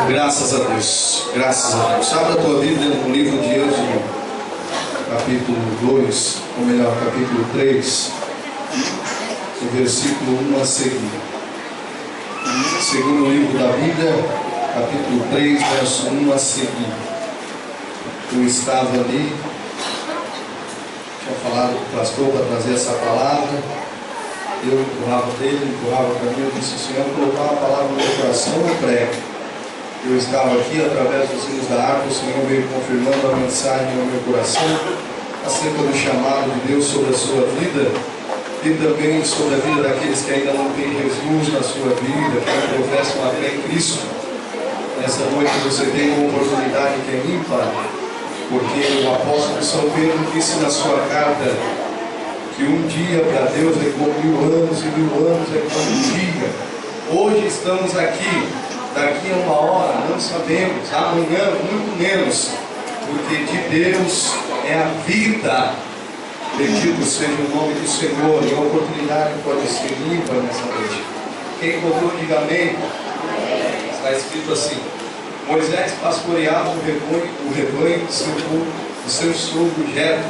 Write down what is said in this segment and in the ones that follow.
Graças a Deus, graças a Deus. Abra a tua Bíblia no livro de Êxodo, capítulo 2, ou melhor, capítulo 3, no versículo 1 a seguir. Segundo o livro da Bíblia, capítulo 3, verso 1 a seguir. Eu estava ali, tinha falado com o pastor para trazer essa palavra. Eu empurrava dele, empurrava para mim. Eu disse: o Senhor colocou uma palavra no meu coração, eu prego. Eu estava aqui, através dos hinos da harpa, o Senhor veio confirmando a mensagem no meu coração acerca do chamado de Deus sobre a sua vida e também sobre a vida daqueles que ainda não têm Jesus na sua vida, que não professam a fé em Cristo. Nessa noite você tem uma oportunidade que é ímpar, porque o apóstolo São Pedro disse na sua carta que um dia para Deus é como 1000 anos e 1000 anos é como um dia. Hoje estamos aqui. Daqui a uma hora não sabemos, amanhã muito menos, porque de Deus é a vida. Bendito seja o nome do Senhor, e a oportunidade pode ser limpa nessa noite. Quem encontrou, diga amém. Está escrito assim: Moisés pastoreava o rebanho do seu sogro Jetro,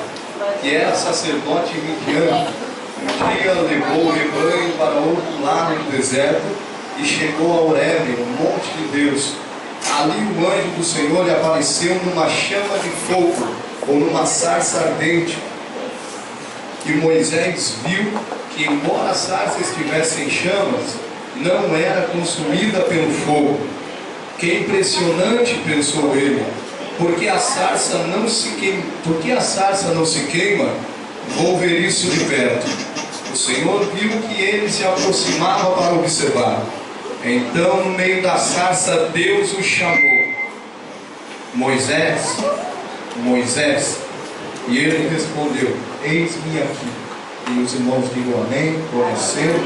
que era sacerdote midiano. Um dia levou o rebanho para outro lado do deserto e chegou a Horebe, no monte de Deus. Ali o anjo do Senhor lhe apareceu numa chama de fogo, ou numa sarça ardente. E Moisés viu que, embora a sarça estivesse em chamas, não era consumida pelo fogo. Que impressionante, pensou ele, porque a sarça não se queima? Vou ver isso de perto. O Senhor viu que ele se aproximava para observar. Então, no meio da sarça, Deus o chamou: Moisés, Moisés. E ele respondeu: eis-me aqui. E os irmãos digam amém, conhecendo.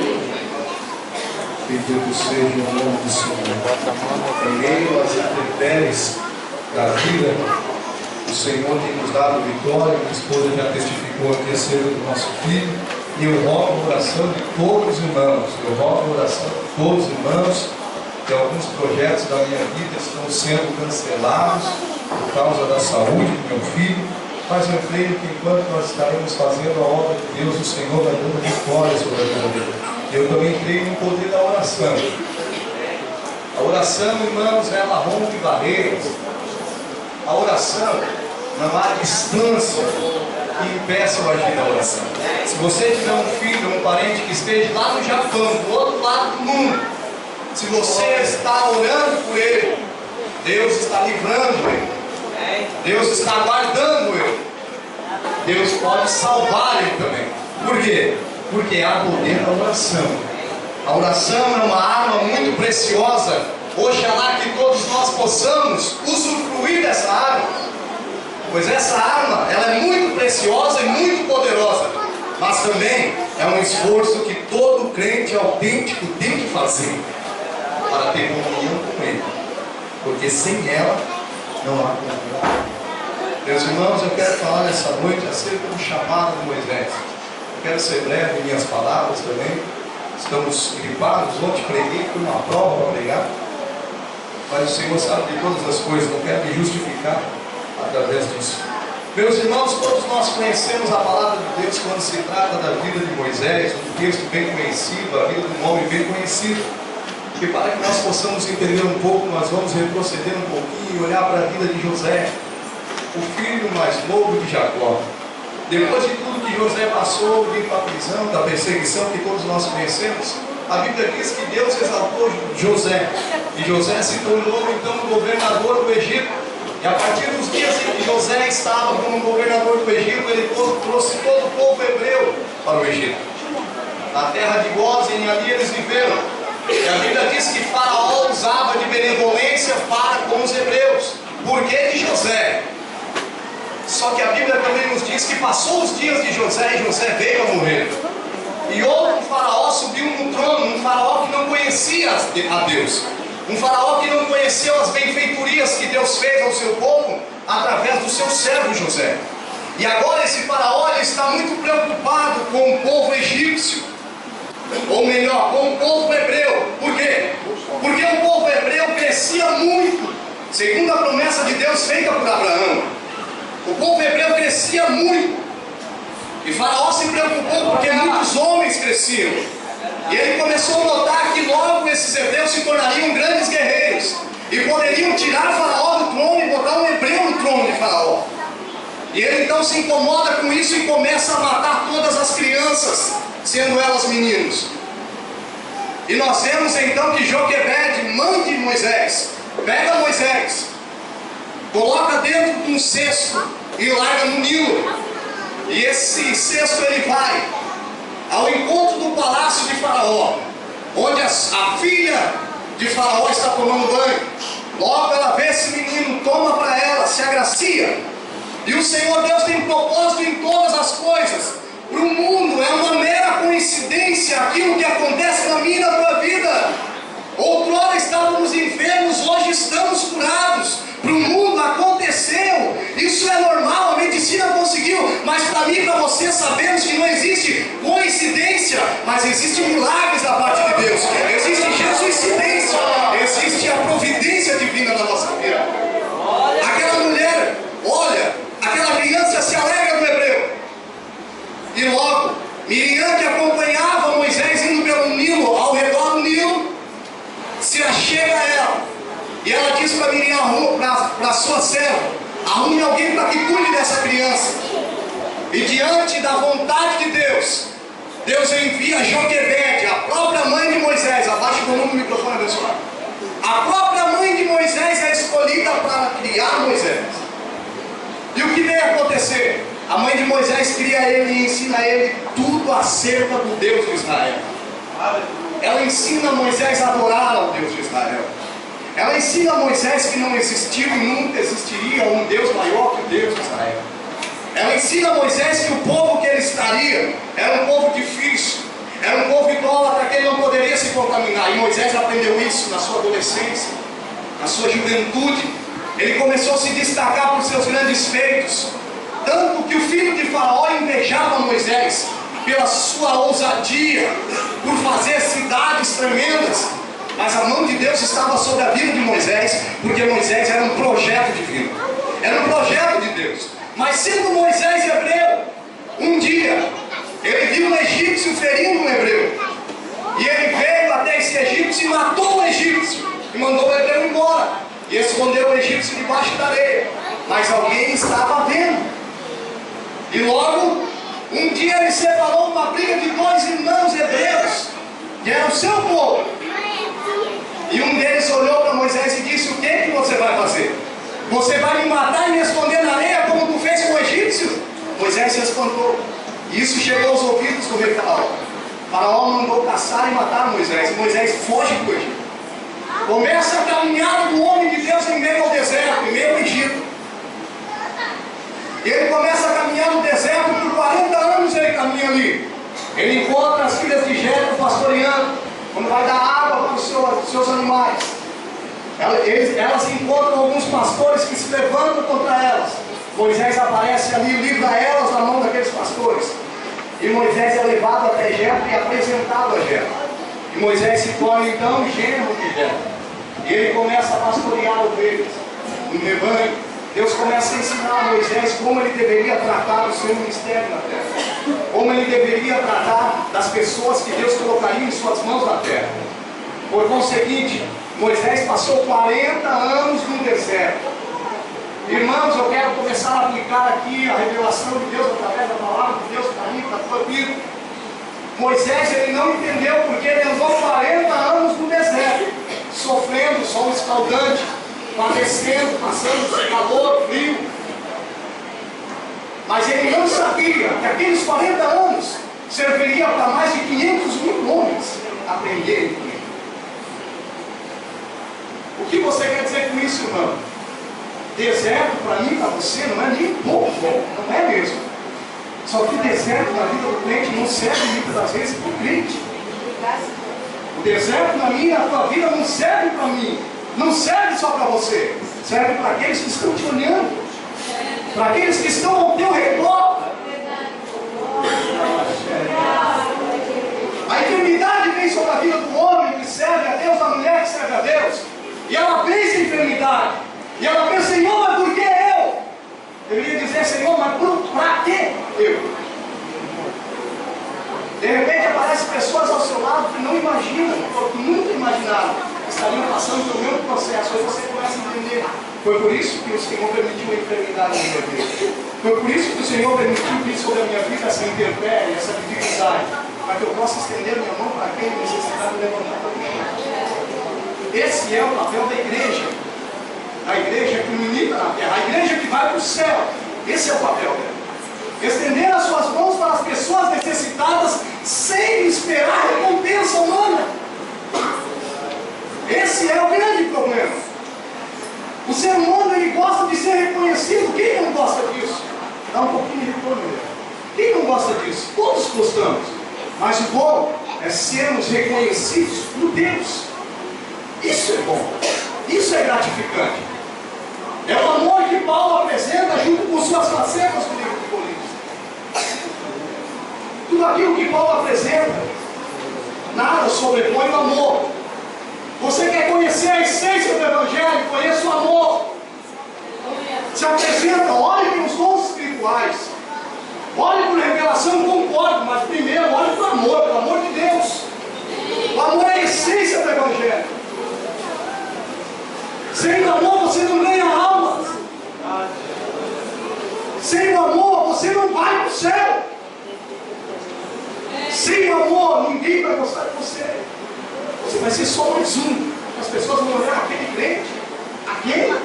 Bendito seja o nome do Senhor. Em meio às intempéries da vida, o Senhor tem nos dado vitória. Minha esposa já testificou aqui acerca do nosso filho. E eu rogo a oração de todos os irmãos. Eu rogo a oração de todos os irmãos, que alguns projetos da minha vida estão sendo cancelados por causa da saúde do meu filho. Mas eu creio que enquanto nós estaremos fazendo a obra de Deus, o Senhor vai dando vitória sobre a minha vida. Eu também creio no poder da oração. A oração, irmãos, ela rompe barreiras. A oração, não há distância que impeça o agir da oração. Se você tiver um filho, um parente que esteja lá no Japão, do outro lado do mundo, se você está orando por ele, Deus está livrando ele, Deus está guardando ele, Deus pode salvar ele também. Por quê? Porque há poder na oração. A oração é uma arma muito preciosa. Oxalá que todos nós possamos usufruir dessa arma, pois essa arma, ela é muito preciosa e muito poderosa, mas também é um esforço que todo crente autêntico tem que fazer para ter comunhão com Ele, porque sem ela não há comunhão. Meus irmãos, eu quero falar nessa noite acerca do chamado de Moisés. Eu quero ser breve em minhas palavras também. Estamos gripados, ontem preguei, foi uma prova para pregar, mas o Senhor sabe de todas as coisas, não quero me justificar. através disso. Meus irmãos, todos nós conhecemos a palavra de Deus quando se trata da vida de Moisés, um texto bem conhecido, a vida de um homem bem conhecido. E para que nós possamos entender um pouco, nós vamos retroceder um pouquinho e olhar para a vida de José, o filho mais novo de Jacó. Depois de tudo que José passou, de a prisão, da perseguição que todos nós conhecemos, a Bíblia diz que Deus exaltou José, e José se tornou então o governador do Egito. E a partir dos dias em que José estava como governador do Egito, ele trouxe todo o povo hebreu para o Egito. Na terra de Gósen, ali eles viveram. E a Bíblia diz que Faraó usava de benevolência para com os hebreus. Por que de José? Só que a Bíblia também nos diz que passou os dias de José e José veio a morrer. E outro faraó subiu no trono, um faraó que não conhecia a Deus. Um faraó que não conheceu as benfeitorias que Deus fez ao seu povo através do seu servo José. E agora esse faraó ele está muito preocupado com o povo egípcio. Ou melhor, com o povo hebreu. Por quê? Porque o povo hebreu crescia muito, segundo a promessa de Deus feita por Abraão. O povo hebreu crescia muito. E Faraó se preocupou porque muitos homens cresciam. E ele começou a notar que logo esses hebreus se tornariam grandes guerreiros. E poderiam tirar Faraó do trono e botar um hebreu no trono de Faraó. E ele então se incomoda com isso e começa a matar todas as crianças, sendo elas meninos. E nós vemos então que Joquebede, mãe de Moisés, pega Moisés, coloca dentro de um cesto e larga no Nilo. E esse cesto ele vai ao encontro do palácio de Faraó, onde a filha de Faraó está tomando banho. Logo ela vê esse menino, toma para ela, se agracia. E o Senhor Deus tem propósito em todas as coisas. Para o mundo é uma mera coincidência aquilo que acontece na minha e na tua vida. Outrora estávamos enfermos, hoje estamos curados. Para o mundo aconteceu, isso é normal, a medicina conseguiu, mas para mim e para você sabemos que não existe coincidência, mas existe milagres da parte de Deus, existe jesuicidência, existe a providência divina na nossa vida. Aquela mulher, olha, aquela criança se alegra no hebreu, e logo Miriam, que acompanhava Moisés indo pelo Nilo, ao redor do Nilo, se achega a ela. E ela diz para Miriam, para sua serva, arrume alguém para que cuide dessa criança. E diante da vontade de Deus, Deus envia Joquebede, a própria mãe de Moisés. Abaixa o volume do microfone, abençoado. A própria mãe de Moisés é escolhida para criar Moisés. E o que vem acontecer? A mãe de Moisés cria ele e ensina ele tudo acerca do Deus de Israel. Ela ensina Moisés a adorar ao Deus de Israel. Ela ensina a Moisés que não existiu e nunca existiria um Deus maior que o Deus de Israel. Ela ensina a Moisés que o povo que ele estaria era um povo difícil, era um povo idólatra que ele não poderia se contaminar. E Moisés aprendeu isso na sua adolescência, na sua juventude. Ele começou a se destacar por seus grandes feitos, tanto que o filho de Faraó invejava Moisés pela sua ousadia, por fazer cidades tremendas. Mas a mão de Deus estava sobre a vida de Moisés, porque Moisés era um projeto divino, era um projeto de Deus. Mas sendo Moisés hebreu, um dia ele viu um egípcio ferindo um hebreu, e ele veio até esse egípcio e matou o egípcio, e mandou o hebreu embora, e escondeu o egípcio debaixo da areia. Mas alguém estava vendo, e logo um dia ele separou uma briga de dois irmãos hebreus, que era o seu povo. E um deles olhou para Moisés e disse: o que você vai fazer? Você vai me matar e me esconder na areia como tu fez com o egípcio? Moisés se espantou. E isso chegou aos ouvidos do rei Faraó. Faraó mandou caçar e matar Moisés. E Moisés foge do Egito. Começa a caminhada do homem de Deus em meio ao deserto, em meio ao Egito. Ele começa a caminhar no deserto, por 40 anos ele caminha ali. Ele encontra as filhas de Jetro pastoreando, quando vai dar água para os seus animais. Elas encontram alguns pastores que se levantam contra elas. Moisés aparece ali e livra elas da mão daqueles pastores. E Moisés é levado até Jetro e apresentado a Jetro. E Moisés se torna então genro de Jetro. E ele começa a pastorear ovelhas no rebanho. Deus começa a ensinar a Moisés como ele deveria tratar o seu ministério na terra, como ele deveria tratar das pessoas que Deus colocaria em suas mãos na terra. Por conseguinte, Moisés passou 40 anos no deserto. Irmãos, eu quero começar a aplicar aqui a revelação de Deus através da palavra de Deus para mim, para a tua vida. Moisés, ele não entendeu porque ele andou 40 anos no deserto, sofrendo sol escaldante, padecendo, passando calor, frio. Mas ele não sabia que aqueles 40 anos serviria para mais de 500 mil homens aprenderem com ele. O que você quer dizer com isso, irmão? Deserto para mim, para você, não é nem pouco bom, não é mesmo. Só que o deserto na vida do crente não serve muitas das vezes para o crente. O deserto na minha, na tua vida não serve para mim, não serve só para você, serve para aqueles que estão te olhando, para aqueles que estão ao teu redor. A enfermidade vem sobre a vida do homem que serve a Deus, da mulher que serve a Deus, e ela vence a enfermidade. E ela pensa, Senhor, mas por que eu? Deveria dizer, Senhor, mas para que eu? De repente aparecem pessoas ao seu lado que não imaginam, ou que nunca imaginaram, que estariam passando pelo mesmo processo. Aí você começa a entender. Foi por isso que o Senhor permitiu a enfermidade na minha vida. Foi por isso que o Senhor permitiu vir sobre a minha vida essa intempérie, essa dificuldade, para que eu possa estender minha mão para quem necessitar me levantar também. Esse é o papel da igreja. A igreja que milita na terra, a igreja que vai para o céu. Esse é o papel dela. Estender as suas mãos para as pessoas necessitadas sem esperar recompensa humana. Esse é o grande problema. O ser humano, ele gosta de ser reconhecido. Quem não gosta disso? Dá um pouquinho de retorno. Quem não gosta disso? Todos gostamos. Mas o bom é sermos reconhecidos por Deus. Isso é bom. Isso é gratificante. É o amor que Paulo apresenta junto com suas facetas no livro de Coríntios. Tudo aquilo que Paulo apresenta, nada sobrepõe o amor. Você quer conhecer a essência do Evangelho? Conheça o amor. Se apresenta, olhe para os dons espirituais. Olhe por revelação, concordo, mas primeiro olhe para o amor, pelo amor de Deus. O amor é a essência do Evangelho. Sem o amor você não ganha alma. Sem o amor você não vai para o céu. Sem o amor ninguém vai gostar de você. Você vai ser só mais um. As pessoas vão olhar aquele crente, aquele,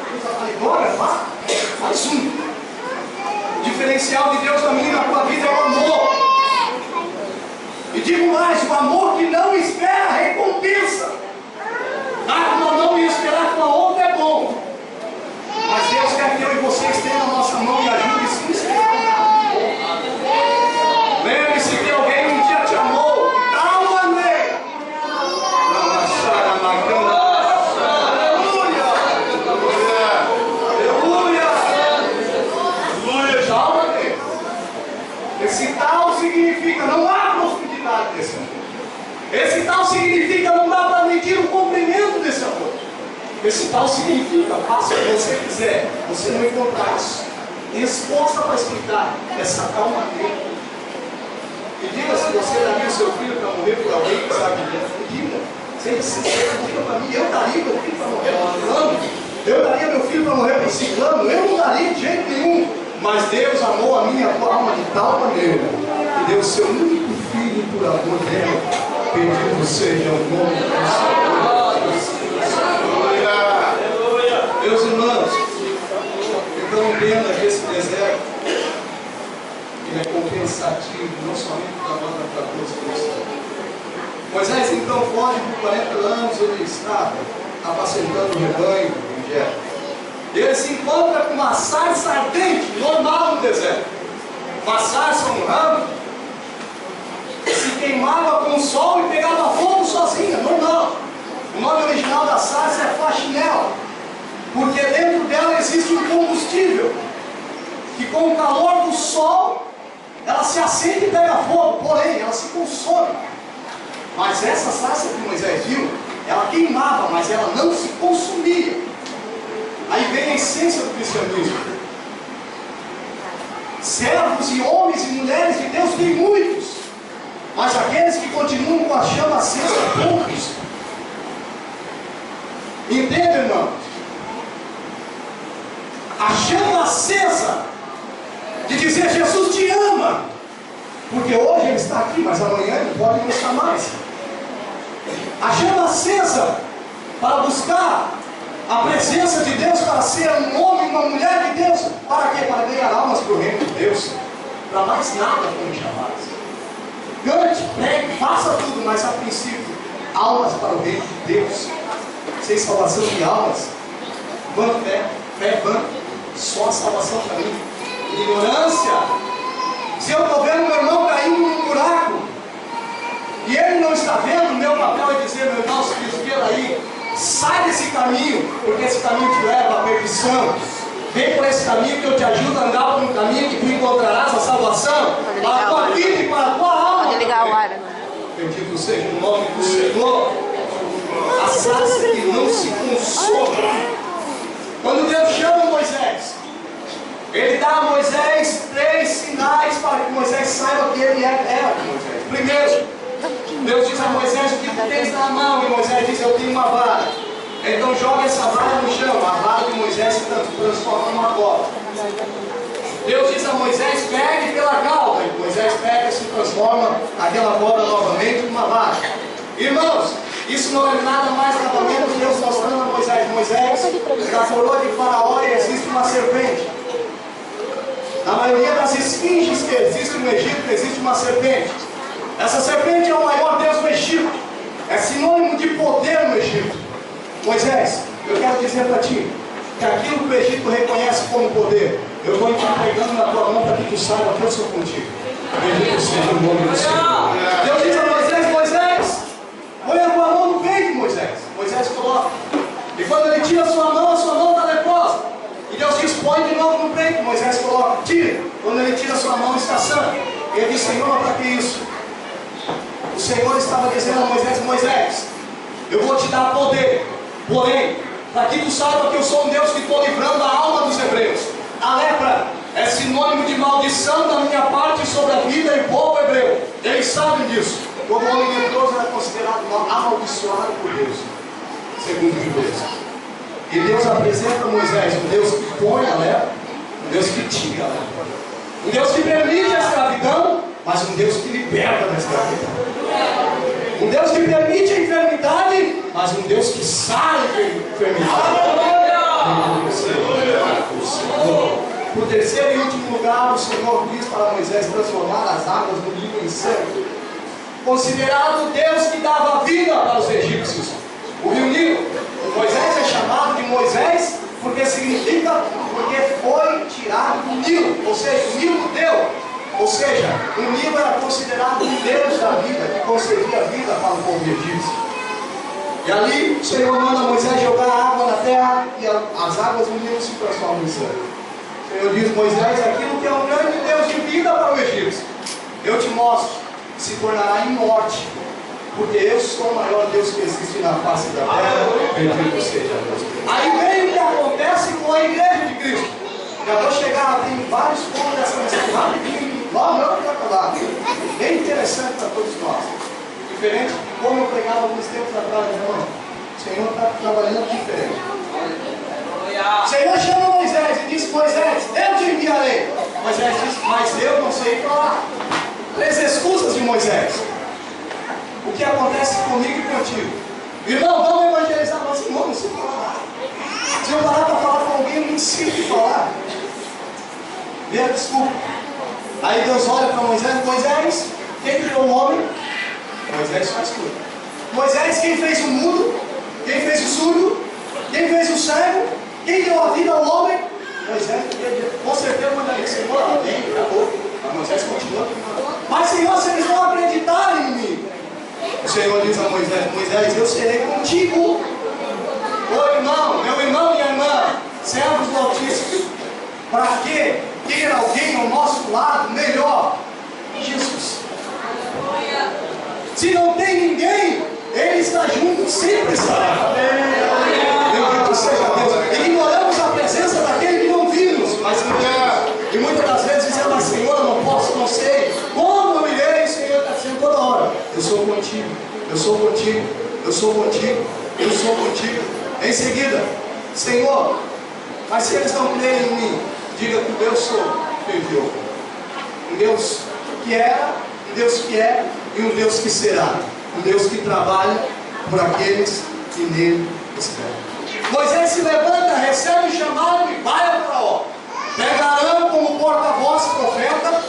agora lá, mais um. O diferencial de Deus na minha e na tua vida é o amor. E digo mais, o amor que não espera recompensa. Uma mão e esperar que a outra é bom. Mas Deus quer que eu e você estenda a nossa mão e ajude sim, Senhor. Lembre-se que alguém um dia te amou de tal maneira. Aleluia. Tal maneira. Esse tal significa, não há profundidade desse amor. Esse tal significa, não dá para medir o comprimento desse amor. Esse tal significa, faça o que você quiser, você não encontrar isso. Resposta para explicar essa tal maneira. E diga se você daria o seu filho para morrer por alguém que sabe disso. Diga, seja sincero, diga para mim, eu daria meu filho para morrer por fulano, eu daria meu filho para morrer por ciclano, eu não daria de jeito nenhum. Mas Deus amou a minha alma de tal maneira que deu o seu único filho por amor dela. Bendito seja o nome do Senhor. Meus irmãos, então entenda que esse deserto ele é compensativo, não somente para nós, mas para todos os cristãos. Moisés então foge por 40 anos, ele está apacentando o rebanho em Jetro. Ele se encontra com uma sarça ardente, normal no deserto. Uma sarça, um ramo, se queimava com o sol e pegava fogo sozinha, normal. O nome original da sarça é faxinel, porque dentro dela existe um combustível, que com o calor do sol, ela se acende e pega fogo, porém, ela se consome. Mas essa sarça que Moisés viu, ela queimava, mas ela não se consumia. Aí vem a essência do cristianismo. Servos e homens e mulheres de Deus tem muitos, mas aqueles que continuam com a chama acesa, poucos. Entende, irmão? A chama acesa de dizer: Jesus te ama, porque hoje ele está aqui, mas amanhã ele pode não estar mais. A chama acesa para buscar a presença de Deus, para ser um homem, uma mulher de Deus. Para quê? Para ganhar almas para o reino de Deus. Para mais nada fomos chamados. Cante, pregue, faça tudo, mas a princípio, almas para o reino de Deus. Sem salvação de almas, vã fé, fé vã, só a salvação para mim. Ignorância. Se eu estou vendo meu irmão caindo num buraco e ele não está vendo, meu papel é dizer: meu irmão, se desvia daí, sai desse caminho, porque esse caminho te leva à perdição. Vem por esse caminho que eu te ajudo a andar por um caminho que tu encontrarás a salvação para a tua vida e para a tua alma. Pode ligar o ar. Bendito seja o nome do Senhor. A sarça que não se consome. Quando Deus chama Moisés, Ele dá a Moisés 3 sinais para que Moisés saiba que ele era Moisés. Primeiro, Deus diz a Moisés: o que tu tens na mão? E Moisés diz: eu tenho uma vara. Então joga essa vara no chão. A vara de Moisés se transforma numa cobra. Deus diz a Moisés: pegue pela cauda. E Moisés pega e se transforma aquela cobra novamente numa vara. Irmãos, isso não é nada mais, nada menos Deus mostrando a Moisés: Moisés, na coroa de Faraó existe uma serpente. Na maioria das esfinges que existem no Egito, existe uma serpente. Essa serpente é o maior Deus do Egito. É sinônimo de poder no Egito. Moisés, eu quero dizer para ti que aquilo que o Egito reconhece como poder, eu estou te entregando na tua mão para que tu saiba que eu sou contigo. Bendito seja o nome do Senhor. Deus diz a Moisés: Moisés, põe a tua mão no peito, Moisés. Moisés coloca. E quando ele tira a sua mão está leprosa. E Deus diz: põe de novo no peito. Moisés coloca, tira. Quando ele tira a sua mão, está sã. E ele diz: Senhor, para que isso? O Senhor estava dizendo a Moisés: Moisés, eu vou te dar poder. Porém, para que tu saiba que eu sou um Deus que estou livrando a alma dos hebreus. A lepra é sinônimo de maldição da minha parte sobre a vida e o povo hebreu. Eles sabem disso. Todo homem leproso era considerado amaldiçoado por Deus, segundo os judeus. E Deus apresenta a Moisés um Deus que põe a lepra, um Deus que tira a lepra, um Deus que permite a escravidão, mas um Deus que liberta da escravidão. Um Deus que permite a enfermidade, mas um Deus que sai da enfermidade. Por terceiro e último lugar, o Senhor diz para Moisés transformar as águas do Nilo em sangue. Considerado o Deus que dava vida para os egípcios. O rio Nilo. Moisés é chamado de Moisés porque foi tirado do Nilo. Ou seja, o Nilo deu. Ou seja, o Nilo era considerado o Deus da vida, que concedia vida para o povo egípcio. E ali o Senhor manda Moisés jogar água na terra e as águas do Nilo se transformam em sangue. O Senhor diz: Moisés, aquilo que é um grande Deus de vida para o egípcio, eu te mostro, se tornará em morte, porque eu sou o maior Deus que existe na face da terra. Bendito seja Deus. Aí vem o que acontece com a igreja de Cristo. Já vou chegar, tem vários pontos dessa mensagem rapidinho. Não vai falar. Bem interessante para todos nós. Diferente de como eu pregava alguns tempos atrás, irmão. O Senhor está trabalhando diferente. O Senhor chama Moisés e diz: Moisés, eu te enviarei. Moisés diz: mas eu não sei falar. 3 excusas de Moisés. O que acontece comigo e contigo? Irmão, vamos evangelizar. Mas irmão, não sei falar. Se eu parar para falar com alguém, eu não ensino de falar. Dê a desculpa. Aí Deus olha para Moisés: Moisés, quem criou o homem? Moisés faz tudo. Moisés, quem fez o mudo? Quem fez o surdo? Quem fez o cego? Quem deu a vida ao homem? Moisés, com certeza mandaria: Senhor, amém, acabou. Mas Moisés continua. Mas Senhor, se eles não acreditarem em mim, o Senhor diz a Moisés: Moisés, eu serei contigo. Ô irmão, meu irmão, minha irmã, servos do Altíssimo, para que ter alguém ao nosso lado melhor? Jesus. Se não tem ninguém, Ele está junto, sempre estará. Bendito seja Deus. Ignoramos a contigo, eu sou contigo, eu sou contigo, eu sou contigo. Em seguida, Senhor, mas se eles não crerem em mim, diga que eu sou me enviou. Um Deus que era, um Deus que é e um Deus que será. Um Deus que trabalha por aqueles que nele esperam. Moisés se levanta, recebe o chamado e vai a Faraó. Pega Arão como porta-voz profeta.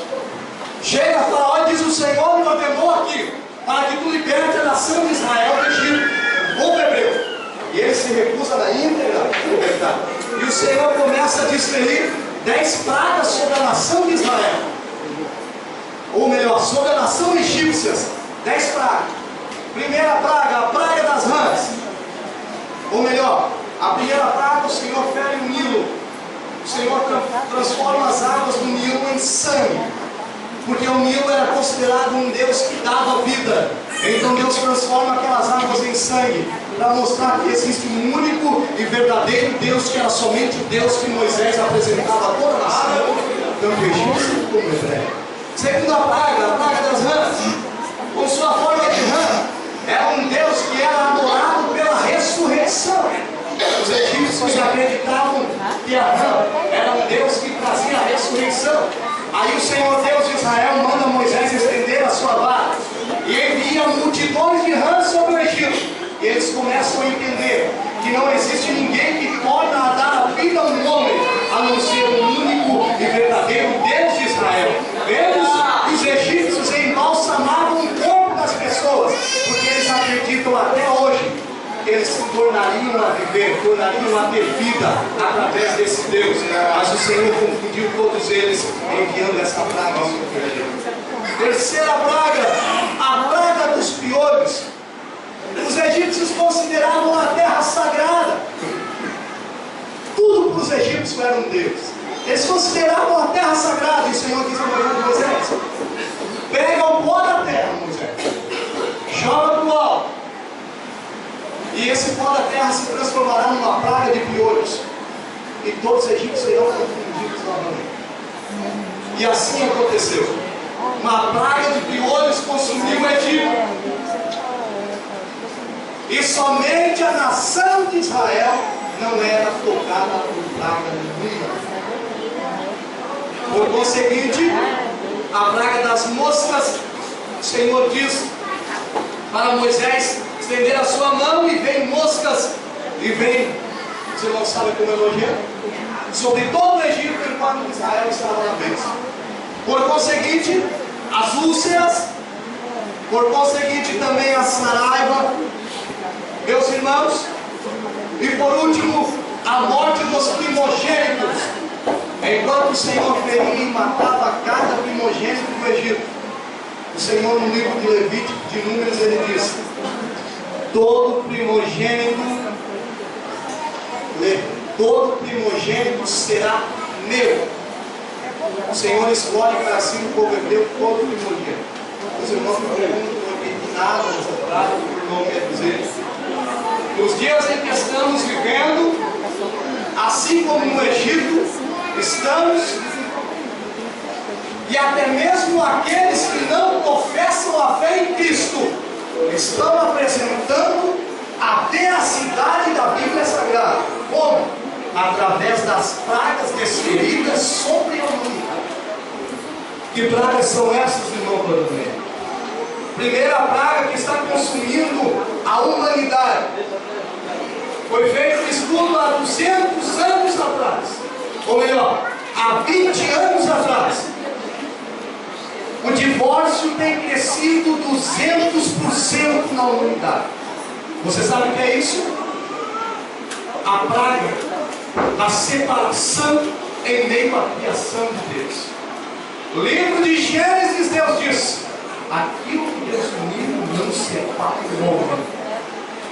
Chega a Faraó e diz: o Senhor me ordenou aqui para que tu liberte a nação de Israel do Egito, o povo hebreu. E ele se recusa na íntegra libertar. E o Senhor começa a desferir 10 pragas sobre a nação de Israel. Ou melhor, sobre a nação egípcia. 10 pragas. Primeira praga, a praga das rãs. Ou melhor, a primeira praga, o Senhor fere o Nilo. O Senhor transforma as águas do Nilo em sangue. Porque o Nilo era considerado um Deus que dava vida. Então Deus transforma aquelas águas em sangue, para mostrar que existe um único e verdadeiro Deus, que era somente o Deus que Moisés apresentava a toda a nação, tanto egípcio como hebreu. Segunda praga, a praga das rãs. Com sua forma de rã, era um Deus que era adorado pela ressurreição. Os egípcios acreditavam que a rã era um Deus que trazia a ressurreição. Aí o Senhor Deus de Israel manda Moisés estender a sua vara e envia multidões de rãs sobre o Egito. E eles começam a entender que não existe ninguém que torna a dar a vida a um homem, a não ser o único e verdadeiro Deus de Israel. Eles, os egípcios, embalsamavam o corpo das pessoas, porque eles acreditam até hoje que eles se tornariam a viver, tornariam a ter vida através desse Deus. Mas o Senhor confundiu todos eles, enviando essa praga sobre o Egito. Terceira praga, a praga dos piolhos. Os egípcios consideravam a terra sagrada. Tudo para os egípcios era um Deus. Eles consideravam a terra sagrada. E o Senhor diz a Moisés: pega o pó da terra, Moisés, joga para o alto, e esse pó da terra se transformará numa praga de piolhos, e todos os egípcios serão confundidos novamente. E assim aconteceu. Uma praga de piolhos consumiu o Egito. E somente a nação de Israel não era tocada por praga nenhuma. Por conseguinte, a praga das moscas, o Senhor diz para Moisés estender a sua mão, e vem moscas, e vem, você não sabe como elogiar, sobre todo o Egito, enquanto Israel estava na bênção. Por conseguinte, as úlceras, por conseguinte também a saraiva, meus irmãos, e por último, a morte dos primogênitos. Enquanto o Senhor feria e matava cada primogênito do Egito, o Senhor, no livro de Levítico, de Números, ele diz: todo primogênito será meu. O Senhor escolhe para si o povo hebreu todo primogênito. Os irmãos me perguntam por que nada por não quer dizer. Nos dias em que estamos vivendo, assim como no Egito, estamos, e até mesmo aqueles que não professam a fé em Cristo, estão apresentando a veracidade da Bíblia Sagrada. Como? Através das pragas desferidas sobre a humanidade. Que pragas são essas, irmão Claudemir? Primeira praga que está consumindo a humanidade. Foi feito um estudo há 200 anos atrás. Ou melhor, há 20 anos atrás. O divórcio tem crescido 200% na humanidade. Você sabe o que é isso? A praga da separação em meio à criação de Deus. No livro de Gênesis, Deus diz: aquilo que Deus uniu não separa o homem.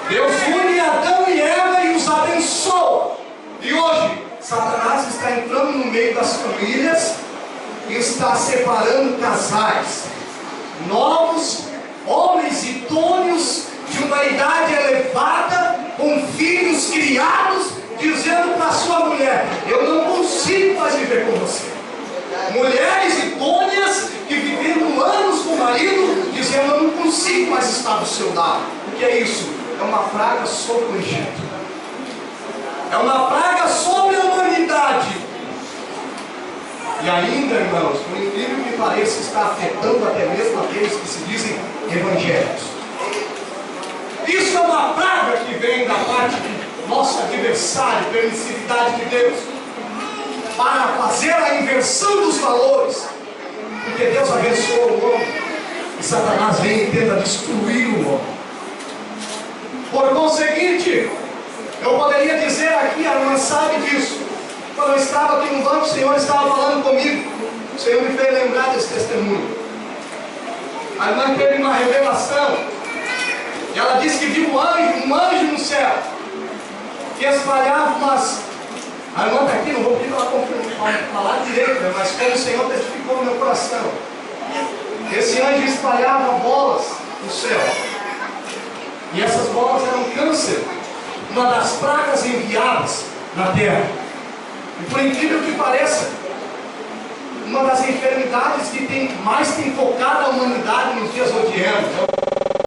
Deus une Adão e Eva e os abençoa. E hoje, Satanás está entrando no meio das famílias e está separando casais novos, homens idôneos de uma idade elevada, com filhos criados, dizendo para sua mulher: eu não consigo mais viver com você. Mulheres idôneas que viveram anos com o marido, dizendo: eu não consigo consigo, mas está do seu lado. O que é isso? É uma praga sobre o Egito. É uma praga sobre a humanidade. E ainda, irmãos, por incrível que pareça, está afetando até mesmo aqueles que se dizem evangélicos. Isso é uma praga que vem da parte do nosso adversário, permissividade de Deus, para fazer a inversão dos valores. Porque Deus abençoou o homem e Satanás vem e tenta destruir o homem. Por conseguinte, eu poderia dizer aqui, a irmã sabe disso. Quando eu estava aqui no banco, o Senhor estava falando comigo. O Senhor me fez lembrar desse testemunho. A irmã teve uma revelação. E ela disse que viu um anjo no céu, que espalhava umas... A irmã está aqui, não vou pedir para ela falar direito, mas como o Senhor testificou no meu coração. Esse anjo espalhava bolas no céu. E essas bolas eram câncer, uma das pragas enviadas na terra. E por incrível que pareça, uma das enfermidades que mais tem focado a humanidade nos dias odianos é o